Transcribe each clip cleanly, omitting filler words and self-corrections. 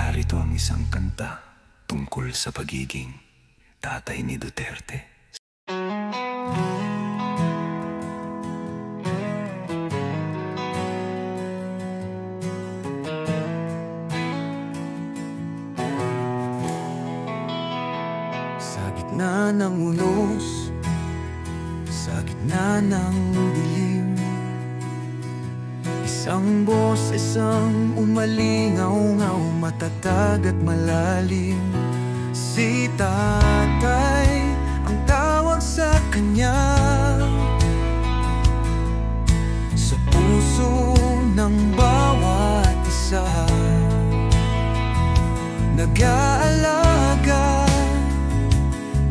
Narito ang isang kanta tungkol sa pagiging tatay ni Duterte. Sa gitna ng unos, sa gitna ng dilim, isang boses ang umalingaw-ngaw, matatag at malalim. Si tatay ang tawag sa kanya, sa puso ng bawat isa. Nag-aalaga,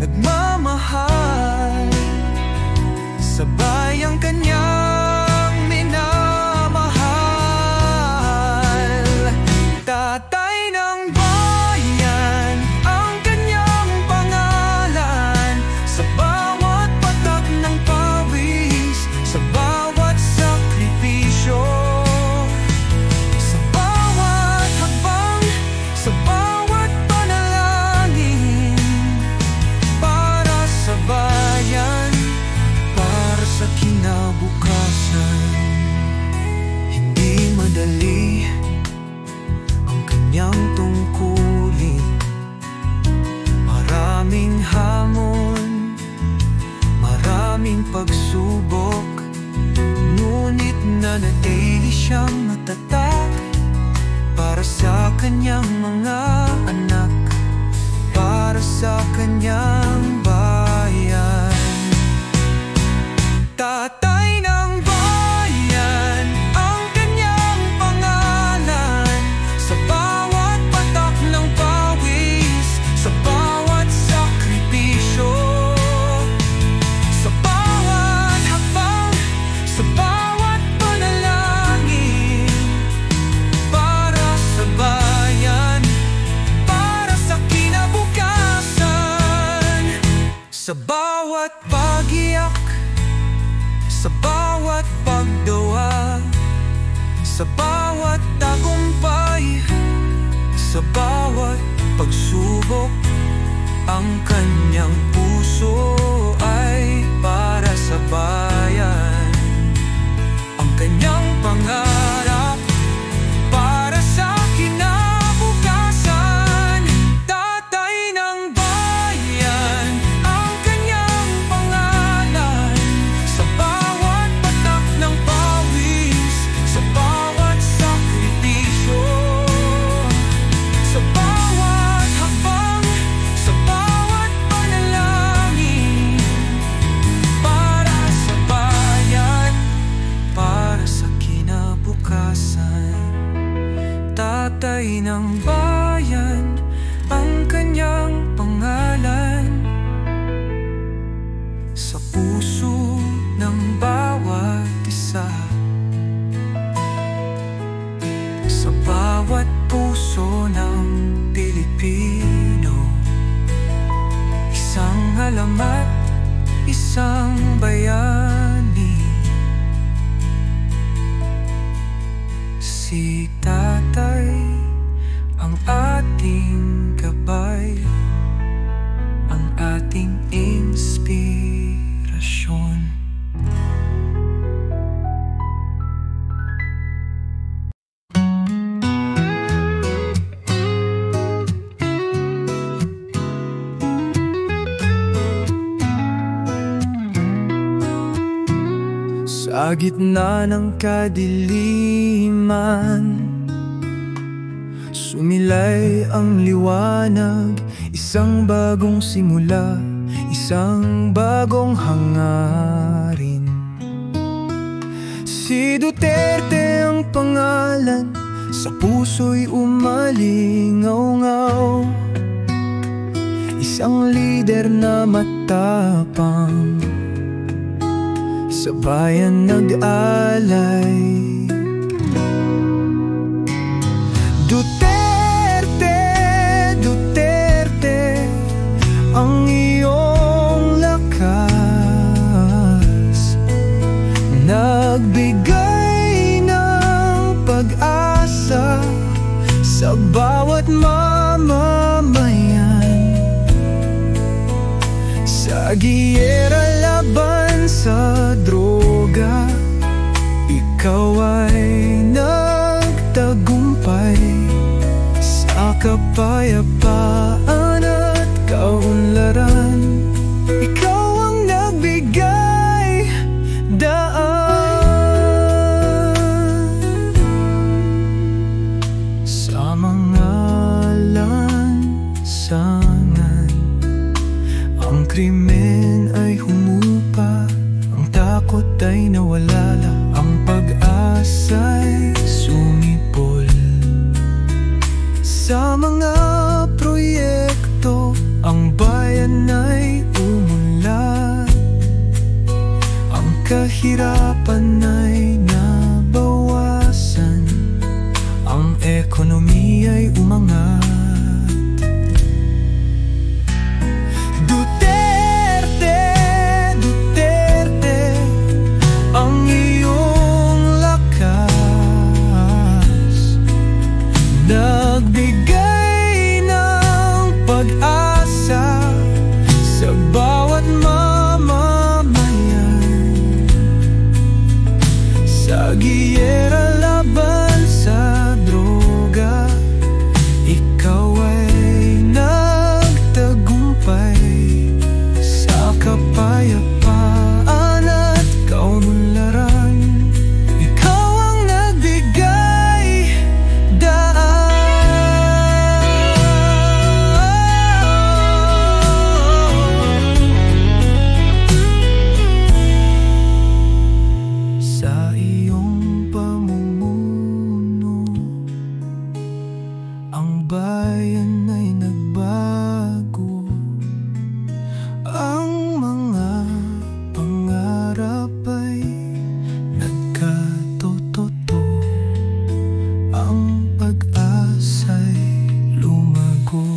nagmamahal sa bayang kanyang minamahal. Tatay ng bayan ang kanyang pangalan, sa bawat patak ng pawis, sa bawat sakripisyo, sa bawat hakbang, sa bawat panalangin, para sa bayan, para sa kinabukasan. Hindi madali ang kanyang tungkulin, maraming hamon, maraming pagsubok, ngunit nanatili siyang matatag para sa kanyang mga anak, para sa kanyang bayan. Tatay ng bayan ang kanyang pangalan, sa bawat patak ng pawis, sa bawat sakripisyo, sa bawat hakbang, sa bawat panalangin, para sa bayan, para sa kinabukasan. Sa bawat pag-iyak, sa bawat pagdawa, sa bawat tagumpay, sa bawat pagsubok, ang kanyang puso ay para sa bayan. Ang kanyang pangarap para sa kinabukasan. Tatay ng bayan ang kanyang pangalan, sa bawat patak ng pawis, sa bawat sakripisyo, sa bawat hakbang, sa bawat panalangin, para sa bayan, para sa kinabukasan. Tatay ng bayan ang kanyang pangalan, sa puso ng bawat isa, sa bawat puso ng Pilipino. Isang alamat, isang bayani. Si tatay ang ating gabay, ang ating inspirasyon. Sa gitna ng kadiliman, sumilay ang liwanag, isang bagong simula, isang bagong hangarin. Si Duterte ang pangalan, sa puso'y umalingaw-ngaw, isang lider na matapang, sa bayan nag-alay. Duterte, Duterte, ang iyong lakas, nagbigay ng pag-asa sa bawat mamamayan. Sa giyera laban sa droga, ikaw ay nagtagumpay. Sa kapayapaan at kaunlaran, ikaw ang nagbigay daan. Sa mga lansangan, ang krimen ay humupa, ang takot ay nawalala, ang pag-asa'y sumipol. Sa mga proyekto, ang bayan ay umunlad, ang kahirapan ay nabawasan, ang ekonomiya'y umangat. Duterte, Duterte, ang iyong lakas nagbigay ng pag-asa sa bawat mamamayan. Sa giyera laban sa droga, ikaw ay nagtagumpay. Sa kapayapaan at kaunlaran, ikaw ang nagbigay daan. Sa iyong pamumuno, ang bayan ay nagbago, ang mga pangarap ay nagkatotoo, ang pag-asa'y lumago.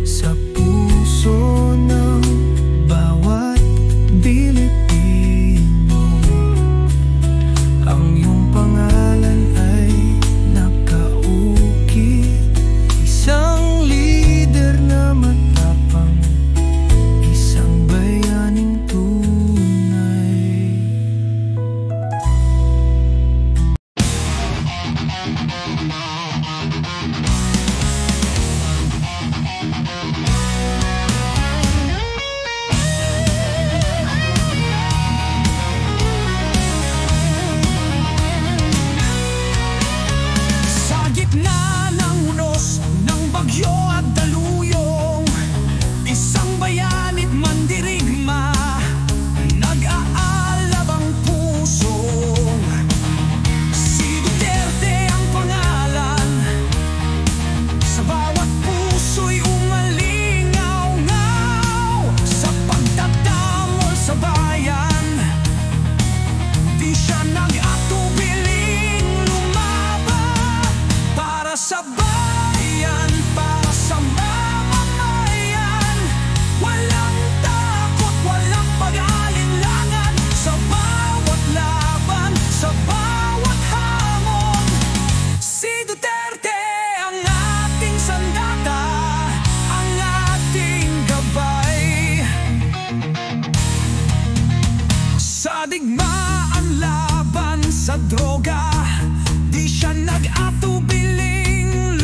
Sa puso ng bawat Pilipino, ang iyong pangalan ay nakaukit. Isang lider na matapang, isang bayaning tunay. Sa gitna ng unos ng bagyo at daluyong, isang bayanit mandirigma, nag-aalab ang puso. Si Duterte ang pangalan, sa bawat puso'y umalingaw-ngaw. Sa pagtatamol sa bayan, di siya nag-atubiling lumaban. Para sa bayan, para sa mamamayan, walang takot, walang pag-aalinlangan. Sa bawat laban, sa bawat hamon, si Duterte ang ating sandata, ang ating gabay. Sa digmaan laban sa droga, di siya nag-atubiling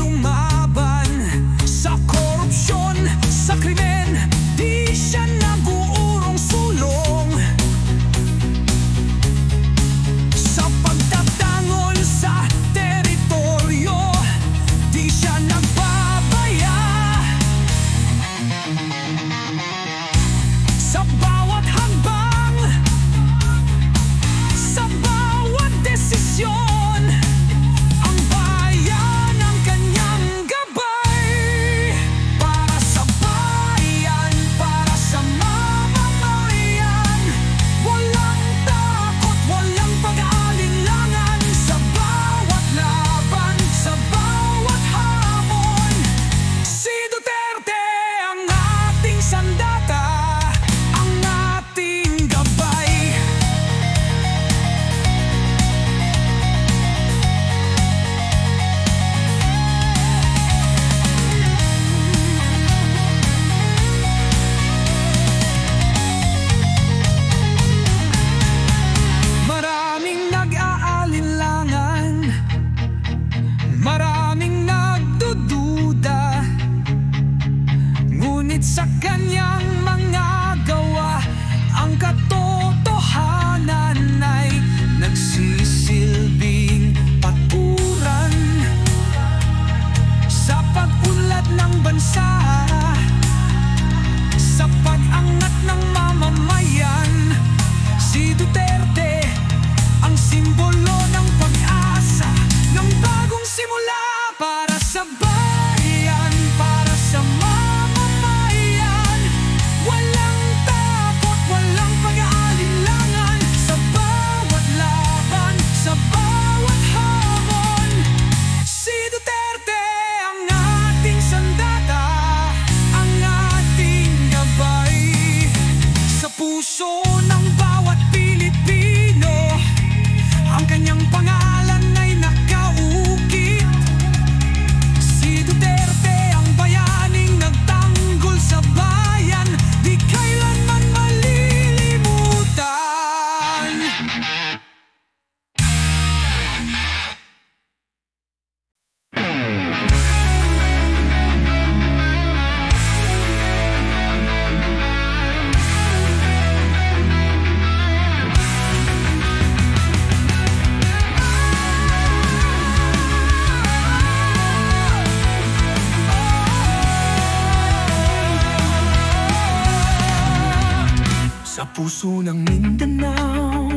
puso ng Mindanao,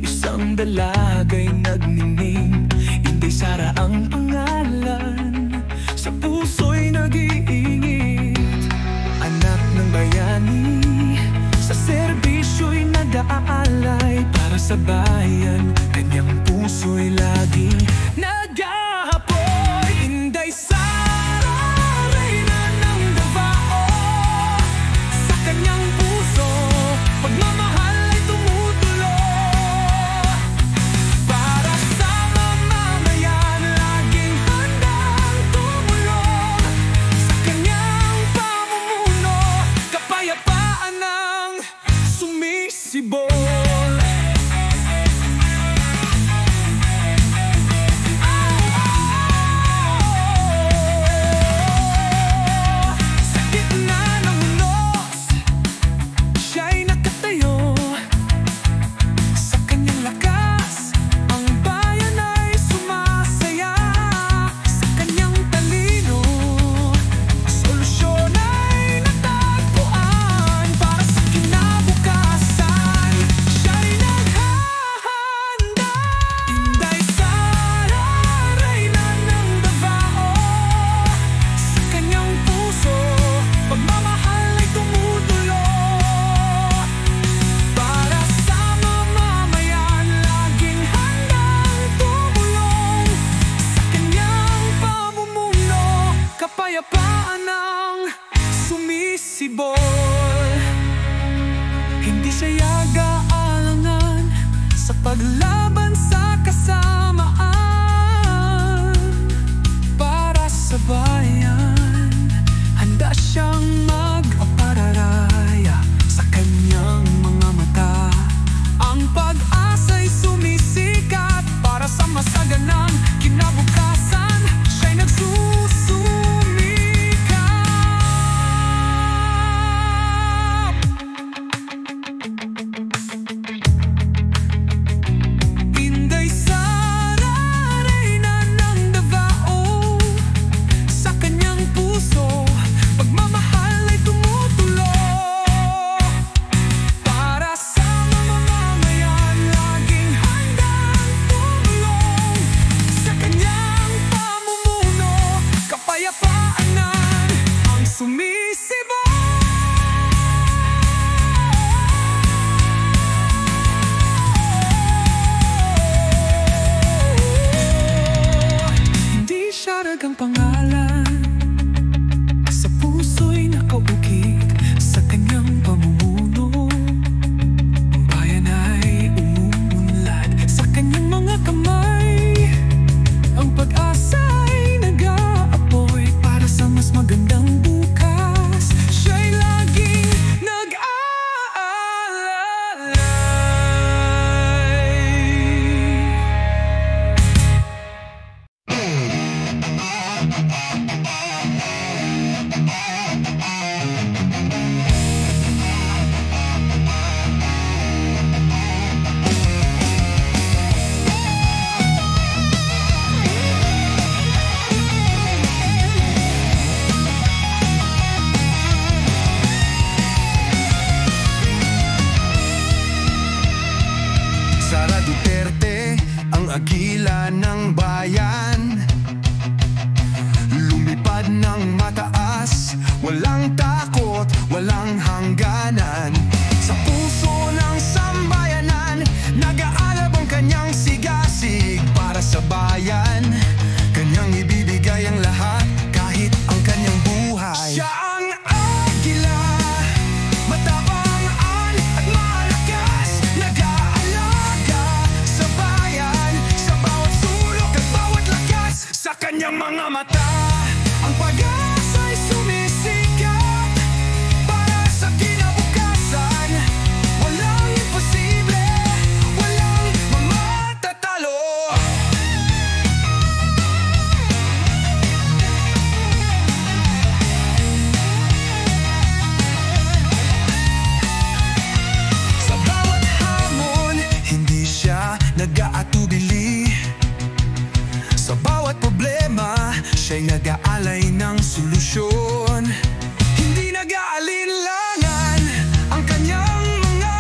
isang dalagay nagnining. Inday Sara ang pangalan, sa puso'y nag-iingit. Anak ng bayani, sa serbisyo'y nag-aalay. Para sa bayan, kanyang puso'y laging nag-aapoy. Inday Sara, reyna ng Davao, sa kanyang puso pagmamahal ay tumutulo. Para sa mamamayan, laging handang tumulong. Sa kanyang pamumuno, kapayapaan ang sumisibol. Kapayapaan ang sumisibol. Hindi siya yaga-alangan sa paglaban sa kasamaan. Para sa bayan, handa siyang mag-apararaya. Sa kanyang mga mata, ang pag-asa'y sumisikat. Para sa masaganang kinabukasan, siya'y ang pangalan, sa puso'y nakaukit. Sa kanyang pamumuno, ang bayan ay umuunlad. Sa kanyang mga kamay, ang pag-asa'y nag-aapoy. Para sa mas magandang bukas, siya'y laging nag-aalay. Sara Duterte, ang agila ng bayan. Lumipad ng mataas, walang takot, walang hangganan. Sa puso ng sambayanan, nag-aalab ang kanyang sigasig. Para sa bayan, kanyang ibibigay ang lahat, kahit ang kanyang buhay. Siya ang agila, matabangan at malakas, nag-aalaga sa bayan, sa bawat sulok at bawat lakas. Sa kanyang mga mata, ang pag-asa'y sumisikat. Para sa kinabukasan, walang imposible, walang mamatatalo. Sa bawat hamon, hindi siya nag-aatubili. Sa bawat problema, siya'y nag-aalay ng solusyon. Hindi nag-aalinlangan ang kanyang mga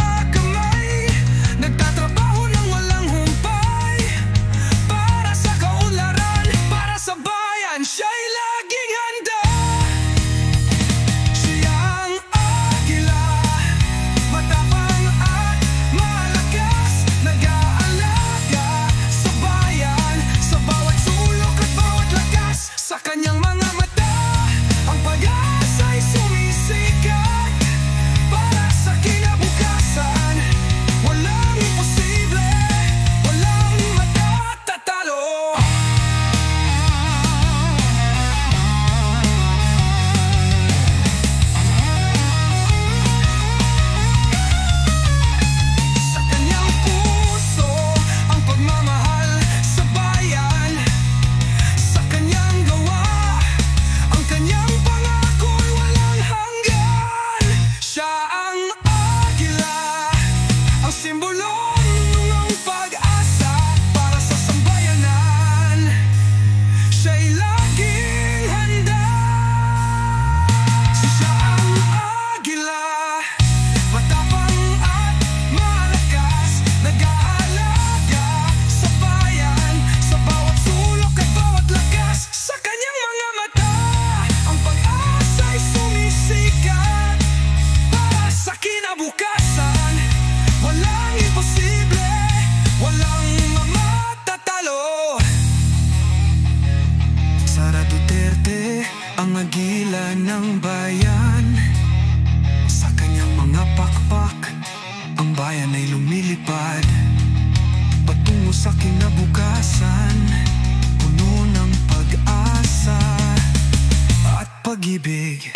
Duterte, ang agila ng bayan. Sa kanyang mga pakpak, ang bayan ay lumilipad patungo sa kinabukasan, puno ng pag-asa at pag-ibig.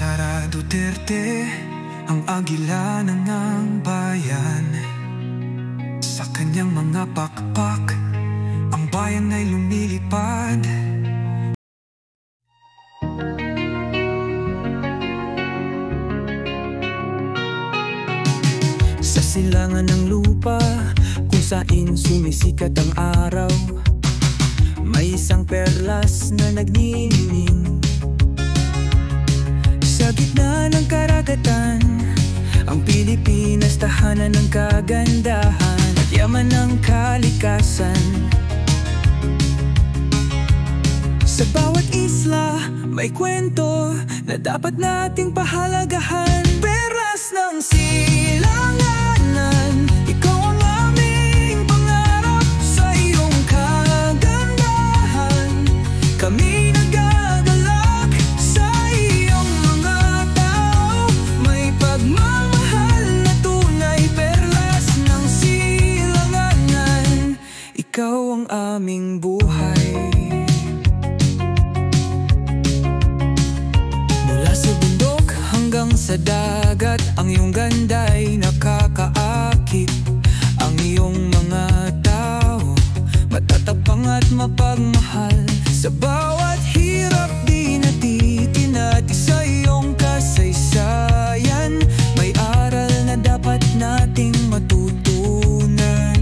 Sara Duterte, ang agila ng ang bayan. Sa kanyang mga pakpak, ang bayan ay lumilipad. Sa silangan ng lupa, kung saan sumisikat ang araw, may isang perlas na nagniningning. Sa gitna ng karagatan, ang Pilipinas tahanan ng kagandahan at yaman ng kalikasan. Sa bawat isla, may kwento na dapat nating pahalagahan. Perlas ng silanganan, ikaw ang aming pangarap. Sa iyong kagandahan, kami nagagalak. Sa iyong mga tao, may pagmamahal na tunay. Perlas ng silanganan, ikaw ang aming buhay. Sa dagat, ang iyong ganda'y nakakaakit. Ang iyong mga tao, matatapang at mapagmahal. Sa bawat hirap di natitinati, sa iyong kasaysayan, may aral na dapat nating matutunan,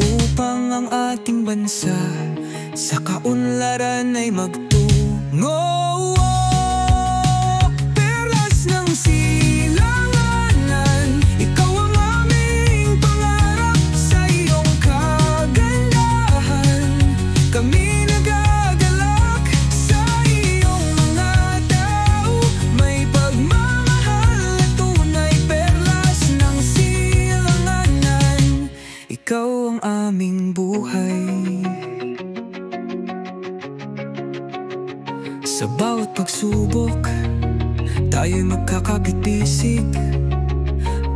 upang ang ating bansa sa kaunlaran ay magtungo. Ikaw ang aming buhay. Sa bawat pagsubok, tayo'y magkakapit-bisig.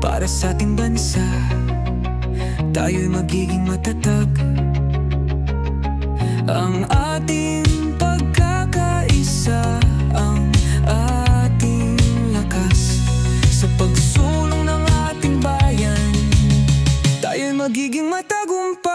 Para sa ating bansa, tayo'y magiging matatag. Ang ating pagkakaisa, ang ating lakas. Sa pagsulong ng ating bayan, tayo'y magiging matagumpay.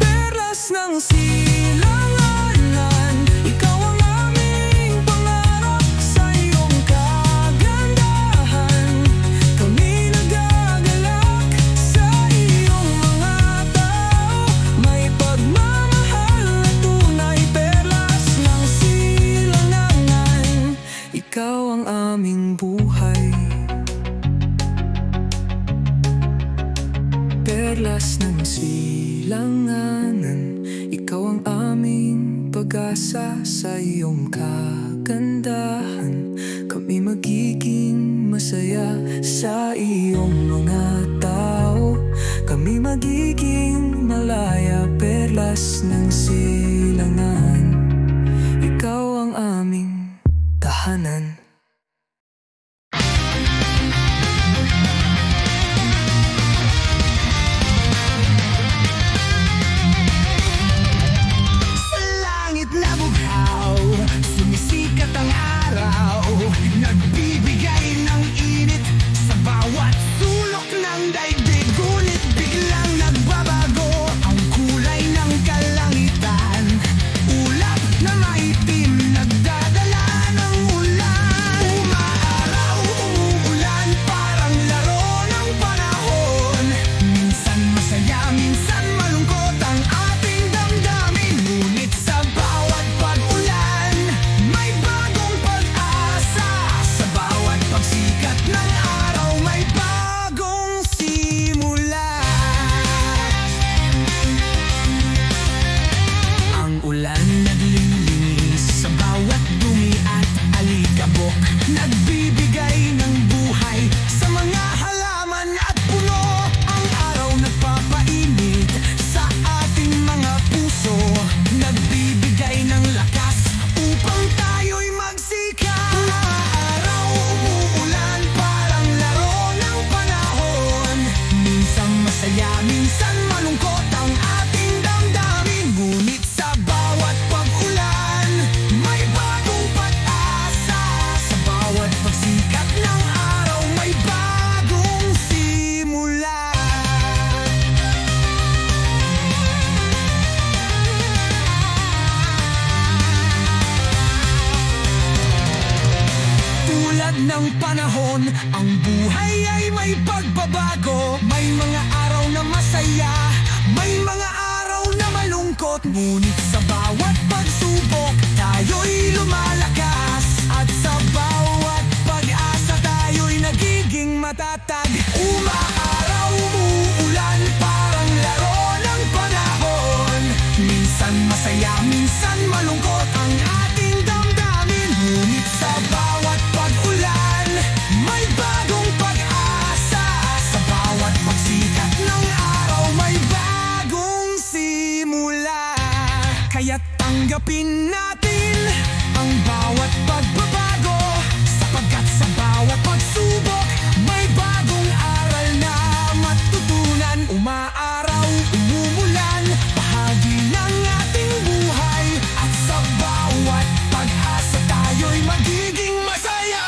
Perlas ng silanganan, ikaw ang aming pangarap. Sa iyong kagandahan, kami nagagalak. Sa iyong mga tao, may pagmamahal na tunay. Perlas ng silanganan, ikaw ang aming buhay. Perlas ng silanganan, ikaw ang aming pag-asa. Sa iyong kagandahan, kami magiging masaya. Sa iyong mga tao, kami magiging malaya. Perlas ng silanganan, ikaw ang aming tahanan. Sumisikat ang araw, nagbibigay ng init sa bawat sulok ng daigdig. Ngunit biglang nagbabago ang kulay ng kalangitan. ay may pagbabago. May mga araw na masaya, may mga araw na malungkot. Ngunit sa bawat pagsubok, tayo'y lumalakas. At sa bawat pag-asa, tayo'y nagiging matatag. Umaaraw, umuulan, parang laro ng panahon. Minsan masaya, minsan malungkot ang ating damdamin. Ngunit sa bawat pag-ulan, may bagong pag-asa. Sa bawat pagsikat ng araw, may bagong simula. Kaya't tanggapin natin ang bawat pagbabago, sapagkat sa bawat pagsubok, may bagong aral na matutunan. Umaaraw, umumulan, bahagi ng ating buhay. At sa bawat pag-asa, tayo'y magiging masaya.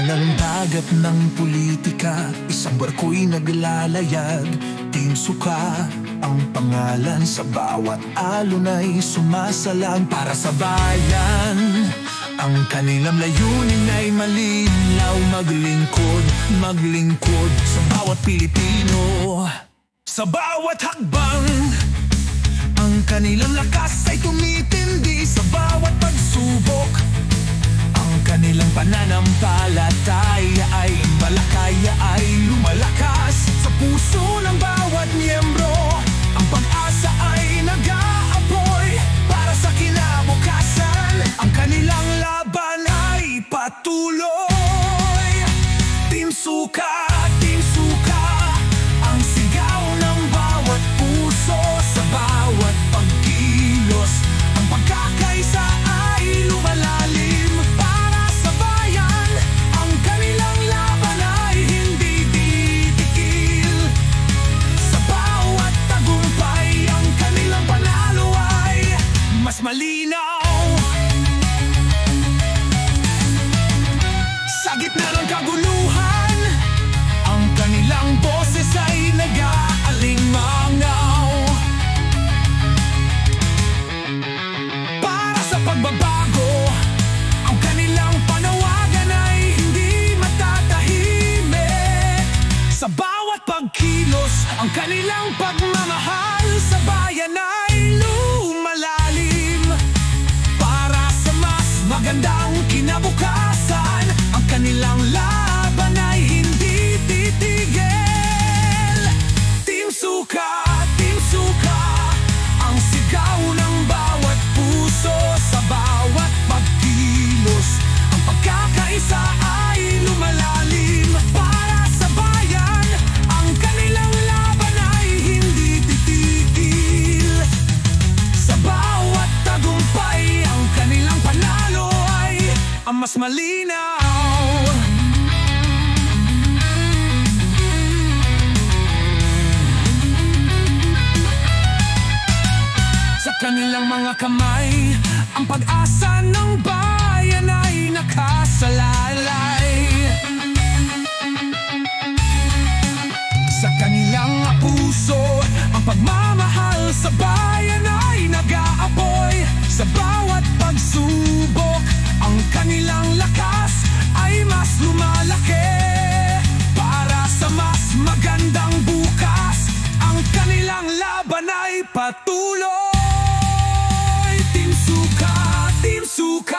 Ng dagat ng politika, isang barko'y naglalayag. Team Suka ang pangalan, sa bawat alon ay sumasalang para sa bayan. Ang kanilang layunin ay malinaw, maglingkod, maglingkod sa bawat Pilipino. Sa bawat hakbang, ang kanilang lakas ay tumitindi. Sa bawat pagsubok, kanilang pananampalataya ay malakaya, ay lumalakas. Sa puso ng bawat miyembro, ang pag-asa ay nag-aapoy para sa kinabukasan. Ang kanilang laban ay patuloy. Team Suka, Team Suka, ang sigaw ng bawat puso. Sa bawat pagkilos, ang pagkakaisa ay lumalalim. Mas malinaw sa gitna ng kaguluhan, ang kanilang boses ay nag-aalingangaw. Para sa pagbabago, ang kanilang panawagan ay hindi matatahimik. Sa bawat pagkilos, ang kanilang pagmamahal sa bayan ay lumalalim. Magandang kinabukasan, ang kanilang laban ay hindi titigil. Team Suka, Team Suka, ang sigaw ng bawat puso. Sa bawat pagkilos, ang pagkakaisa ay lumalalim. Para sa bayan, ang kanilang laban ay hindi titigil. Sa bawat tagumpay, ang kanilang panalo ang mas malinaw. Sa kanilang mga kamay, ang pag-asa ng bayan ay nakasalalay. Sa kanilang puso, ang pagmamahal sa bayan ay nag-aapoy. Sa bawat pagsubok, ang kanilang lakas ay mas lumalaki. Para sa mas magandang bukas, ang kanilang laban ay patuloy. Team Suka, Team Suka,